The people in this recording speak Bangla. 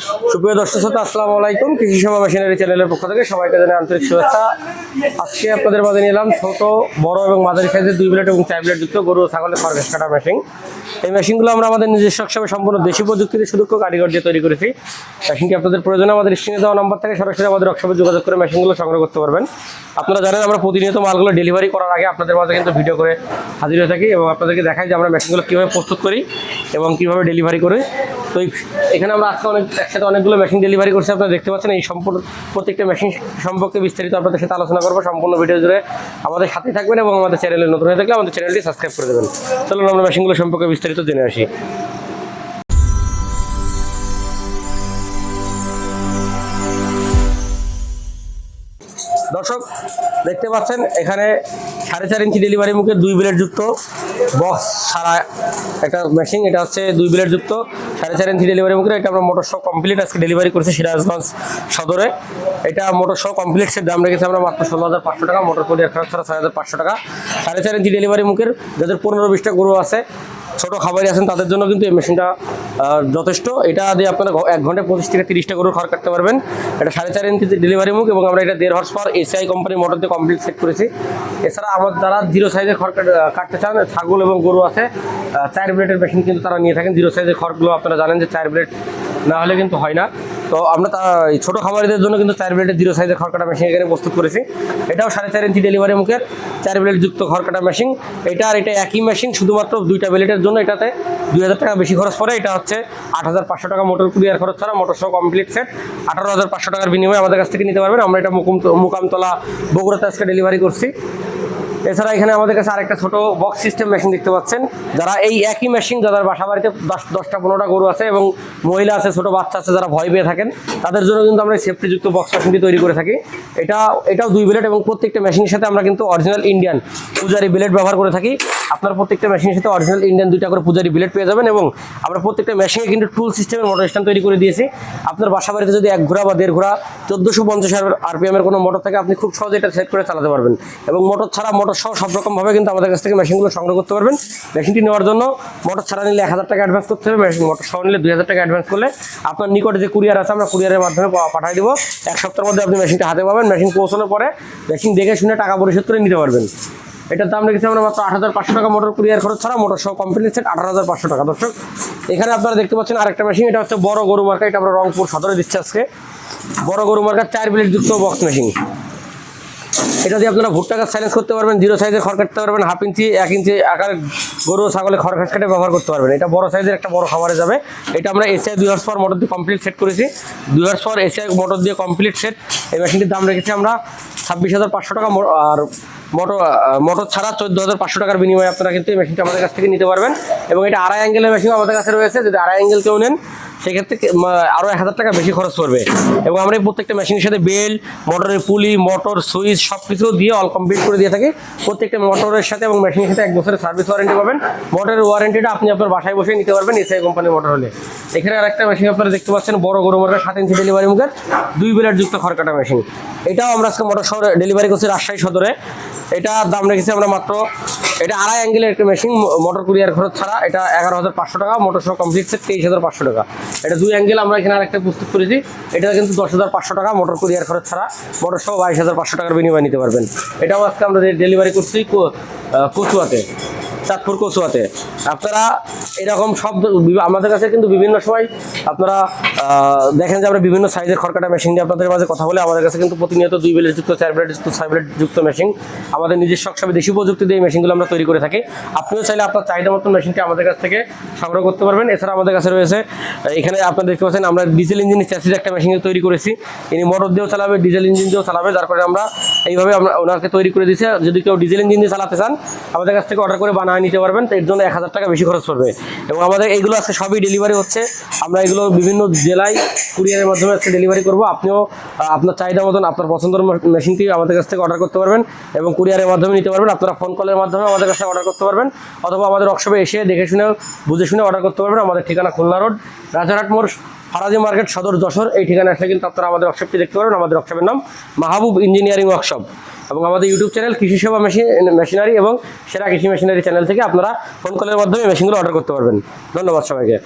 সুপ্রিয় দর্শক শ্রোতা, আসসালামু আলাইকুম। কৃষি সেবা মেশিনারি চ্যানেলের পক্ষ থেকে সবাইকে জানাই আন্তরিক শুভেচ্ছা। আজকে আপনাদের মাঝে নিলাম ছোট, বড় এবং মাঝারি সাইজের 2 ব্লেড এবং 4 ব্লেড যুক্ত গরু ও ছাগলের খরগোশ কাটা মেশিন। এই মেশিনগুলো আমরা আমাদের নিজস্ব হিসাবে সম্পূর্ণ দেশি প্রযুক্তিতে সুদক্ষ কারিগর দিয়ে তৈরি করেছি। মেশিনটি আপনাদের প্রয়োজনে আমাদের স্ক্রিনে দেওয়া নাম্বার থেকে সরাসরি আমাদের ওয়ার্কশপে যোগাযোগ করে মেশিনগুলো সংগ্রহ করতে পারবেন। আপনারা জানেন আমরা প্রতিনিয়ত মালগুলো ডেলিভারি করার আগে আপনাদের মাঝে কিন্তু ভিডিও করে হাজির হয়ে থাকি এবং আপনাদেরকে দেখাই যে আমরা মেশিনগুলো কীভাবে প্রস্তুত করি এবং কীভাবে ডেলিভারি করি। তো এখানে আমরা আজকে একসাথে অনেকগুলো মেশিন ডেলিভারি করছি, আপনারা দেখতে পাচ্ছেন। এই সম্পূর্ণ প্রত্যেকটা মেশিন সম্পর্কে বিস্তারিত আপনাদের সাথে আলোচনা করবো। সম্পূর্ণ ভিডিও জুড়ে আমাদের সাথে থাকবেন এবং আমাদের চ্যানেলে নতুন হয়ে থাকলে আমাদের চ্যানেলটি সাবস্ক্রাইব করে দেবেন। চলুন আমরা মেশিনগুলো সম্পর্কে বিস্তারিত জেনে আসি। দর্শক দেখতে পাচ্ছেন এখানে 4.5 ইঞ্চি ডেলিভারি মুখে 2 ব্লেড যুক্ত বক্স ছাড়া একটা মেশিন। এটা হচ্ছে 2 ব্লেড যুক্ত 4.5 ইঞ্চি ডেলিভারি মুখে। এটা আমরা মোটর সহ কমপ্লিট আজকে ডেলিভারি করেছি সিরাজগঞ্জ সদরে। এটা মোটর সহ কমপ্লিট সেট দাম রেখেছি আমরা মাত্র 16,500 টাকা। মোটর কুরিয়ার খরচ ছাড়া 6,500 টাকা। 4.5 ইঞ্চি ডেলিভারি মুখের যাদের 15-20টা গরু আছে, ছোট খাবারই আছেন, তাদের জন্য কিন্তু এই মেশিনটা যথেষ্ট। এটা দিয়ে আপনারা 1 ঘন্টায় 25 থেকে 30টা গরুর খড় কাটতে পারবেন। এটা 4.5 ইঞ্চি ডেলিভারি মুখ এবং আমরা এটা 1.5 হর্স পাওয়ার এসআই কোম্পানির মোটর দিয়ে কমপ্লিট সেট করেছি। এছাড়া আমার যারা 0 সাইজের খড় কাটতে চান, ছাগল এবং গরু আছে, 4 ব্লেডের মেশিন কিন্তু তারা নিয়ে থাকেন। 0 সাইজের খড়গুলো আপনারা জানেন যে 4 ব্লেড না হলে কিন্তু হয় না। তো আমরা ছোটো খাবারিদের জন্য কিন্তু 4 ব্লেডের 0 সাইজের খড় কাটা মেশিন এখানে প্রস্তুত করেছি। এটাও 4.5 ইঞ্চি ডেলিভারি মুখের 4 ব্লেড যুক্ত খড় কাটা মেশিন। এটা একই মেশিন, শুধুমাত্র 2টা ব্লেডের জন্য এটাতে 2,000 টাকা বেশি খরচ পড়ে। এটা হচ্ছে 8,500 টাকা মোটর কুরিয়ার খরচ ছাড়া। মোটর সহ কমপ্লিট সেট 18,500 টাকার বিনিময়ে আমাদের কাছ থেকে নিতে পারবেন। আমরা এটা মুকামতলা বগুড়াতে আজকে ডেলিভারি করছি। এছাড়া এখানে আমাদের কাছে আরেকটা ছোট বক্স সিস্টেম মেশিন দেখতে পাচ্ছেন। যারা এই একই মেশিন, যাদের বাসা বাড়িতে 10টা-15টা গরু আছে এবং মহিলা আছে, ছোট বাচ্চা আছে, যারা ভয় পেয়ে থাকেন, তাদের জন্য কিন্তু আমরা সেফটিযুক্ত বক্স মেশিনটি তৈরি করে থাকি। এটাও 2 ব্লেড এবং প্রত্যেকটা মেশিনের সাথে আমরা কিন্তু অরিজিনাল ইন্ডিয়ান পূজারি ব্লেড ব্যবহার করে থাকি। আপনার প্রত্যেকটা মেশিনের সাথে অরিজিনাল ইন্ডিয়ান 2টা করে পূজারি ব্লেড পেয়ে যাবেন এবং আমরা প্রত্যেকটা মেশিনে কিন্তু টুল সিস্টেমের মোটর স্ট্যান্ড তৈরি করে দিয়েছি। আপনার বাসা বাড়িতে যদি 1 ঘোড়া বা 1.5 ঘোড়া 1450 RPM এর কোনো মোটর থাকে, আপনি খুব সহজে এটা সেট করে চালাতে পারবেন এবং মোটর ছাড়া, মোটর সহ সব রকমভাবে কিন্তু আমাদের কাছ থেকে মেশিনগুলো সংগ্রহ করতে পারবেন। মেশিনটি নেওয়ার জন্য মোটর ছাড়া নিলে 1,000 টাকা অ্যাডভান্স করতে হবে। মোটর সহ নিলে 2,000 টাকা অ্যাডভান্স করলে আপনার নিকটে যে কুরিয়ার আছে, আমরা কুরিয়ারের মাধ্যমে পাঠিয়ে দেবো। 1 সপ্তাহের মধ্যে আপনি মেশিনটা হাতে পাবেন। মেশিন পৌঁছানোর পরে মেশিন দেখে শুনে টাকা পরিশোধ করে নিতে পারবেন। এটার দাম রেখেছি আমরা মাত্র 8,500 টাকা মোটর কুরিয়ার খরচ ছাড়া। মোটর সহ কমপ্লিট সেট 18,500 টাকা। দর্শক এখানে আপনারা দেখতে পাচ্ছেন আরেকটা মেশিন। এটা হচ্ছে বড় গরু মার্কা। এটা আমরা রংপুর সদরে দিচ্ছি আজকে। বড় গরু মার্কা 4 ব্লেড যুক্ত বক্স মেশিন। এটা দিয়ে আপনারা ভুট্টা গাছ সাইলেন্স করতে পারবেন, 0 সাইজের খড় কাটতে পারবেন, 1/2 ইঞ্চি 1 ইঞ্চি আকারের গরু ছাগলের খড় ঘাস কাটে ব্যবহার করতে পারবেন। এটা বড় সাইজের একটা বড় খাবারে যাবে। এটা আমরা এসআই 2 হর্স পাওয়ার মোটর দিয়ে কমপ্লিট সেট করেছি। 2 হর্স পাওয়ার এসআই মোটর দিয়ে কমপ্লিট সেট। এই মেশিনটির দাম রেখেছি আমরা 26,500 টাকা। আর মোটর ছাড়া 14,500 টাকার বিনিময়ে আপনারা কিন্তু এই মেশিনটা আমাদের কাছ থেকে নিতে পারবেন। এবং এটা 2.5 অ্যাঙ্গেলের মেশিন আমাদের কাছে রয়েছে। যদি 2.5 অ্যাঙ্গেল কেউ নেন, সেক্ষেত্রে আরও 1,000 টাকা বেশি খরচ পড়বে। এবং আমরা এই প্রত্যেকটা মেশিনের সাথে বেল, মোটরের পুলি, মোটর সুইচ সব কিছু দিয়ে অল কমপ্লিট করে দিয়ে থাকি। প্রত্যেকটা মোটরের সাথে এবং মেশিনের সাথে 1 বছরের সার্ভিস ওয়ারেন্টি পাবেন। মোটরের ওয়ারেন্টিটা আপনি আপনার বাসায় বসে নিতে পারবেন এসআই কোম্পানির মোটর হলে। এখানে আরেকটা মেশিন আপনারা দেখতে পাচ্ছেন, বড় গরু মার্কা 7 ইঞ্চি ডেলিভারি মুখের 2 ব্লেড যুক্ত খড় কাটা মেশিন। এটাও আমরা আজকে মোটর শহরে ডেলিভারি করছি রাজশাহী সদরে। এটা দাম রেখেছি আমরা মাত্র, এটা 2.5 অ্যাঙ্গেলের একটা মেশিন, মোটর কুরিয়ার খরচ ছাড়া। এটা 11,500 টাকা। মোটর সহ কমপ্লিট সেট 23,500 টাকা। এটা 2 অ্যাঙ্গেল আমরা এখানে আরেকটা প্রস্তুত করেছি। এটা কিন্তু 10,500 টাকা মোটর কুরিয়ার খরচ ছাড়া। মোটর সহ 22,500 টাকার বিনিময়ে নিতে পারবেন। এটাও আজকে আমরা ডেলিভারি করছি কচুয়াতে, চাঁদপুর কচুয়াতে। আপনারা এরকম সব আমাদের কাছে কিন্তু বিভিন্ন সময় আপনারা দেখেন যে আমরা বিভিন্ন সাইজের খড় কাটা মেশিন দিয়ে আপনাদের মাঝে কথা বলে। আমাদের কাছে কিন্তু প্রতিনিয়ত 2 ব্লেড যুক্ত, 4 ব্লেড যুক্ত, 6 ব্লেড যুক্ত মেশিন, আমাদের নিজস্ব হিসাবে দেশি প্রযুক্তি দিয়ে এই মেশিনগুলো আমরা তৈরি করে থাকি। আপনিও চাইলে আপনার চাহিদা মতো মেশিনটি আমাদের কাছ থেকে সংগ্রহ করতে পারবেন। এছাড়া আমাদের কাছে রয়েছে, এখানে আপনারা দেখতে পাচ্ছেন, আমরা ডিজেল ইঞ্জিন চ্যাসিস একটা মেশিন তৈরি করেছি। ইনি মোটর দিয়েও চালাবে, ডিজেল ইঞ্জিন দিয়েও চালাবে। যার কারণে আমরা এইভাবে আমরা ওনাকে তৈরি করে দিয়েছি। যদি কেউ ডিজেল ইঞ্জিন দিয়ে চালাতে চান, আমাদের কাছ থেকে অর্ডার করে বানিয়ে নিতে পারবেন। তো এর জন্য 1,000 টাকা বেশি খরচ পড়বে। এবং আমাদের এইগুলো আজকে সবই ডেলিভারি হচ্ছে। আমরা এগুলো বিভিন্ন জেলায় কুরিয়ারের মাধ্যমে আজকে ডেলিভারি করবো। আপনিও আপনার চাহিদা মতন আপনার পছন্দের মেশিনটি আমাদের কাছ থেকে অর্ডার করতে পারবেন এবং কুরিয়ারের মাধ্যমে নিতে পারবেন। আপনারা ফোন কলের মাধ্যমে আমাদের কাছে অর্ডার করতে পারবেন, অথবা আমাদের ওয়ার্কশপে এসে দেখে শুনে বুঝে শুনে অর্ডার করতে পারবেন। আমাদের ঠিকানা খুলনা রোড, রাজারহাট মোড়, ফারাজি মার্কেট, সদর, যশোর। এই ঠিকানা আসলে কিন্তু আপনারা আমাদের ওয়ার্কশপটি দেখতে পারবেন। আমাদের ওয়ার্কশপের নাম মাহবুব ইঞ্জিনিয়ারিং ওয়ার্কশপ। এবং আমাদের ইউটিউব চ্যানেল কৃষি সেবা মেশিনারি এবং সেরা কৃষি মেশিনারি চ্যানেল থেকে আপনারা ফোন কলের মাধ্যমে মেশিনগুলো অর্ডার করতে পারবেন। ধন্যবাদ সবাইকে।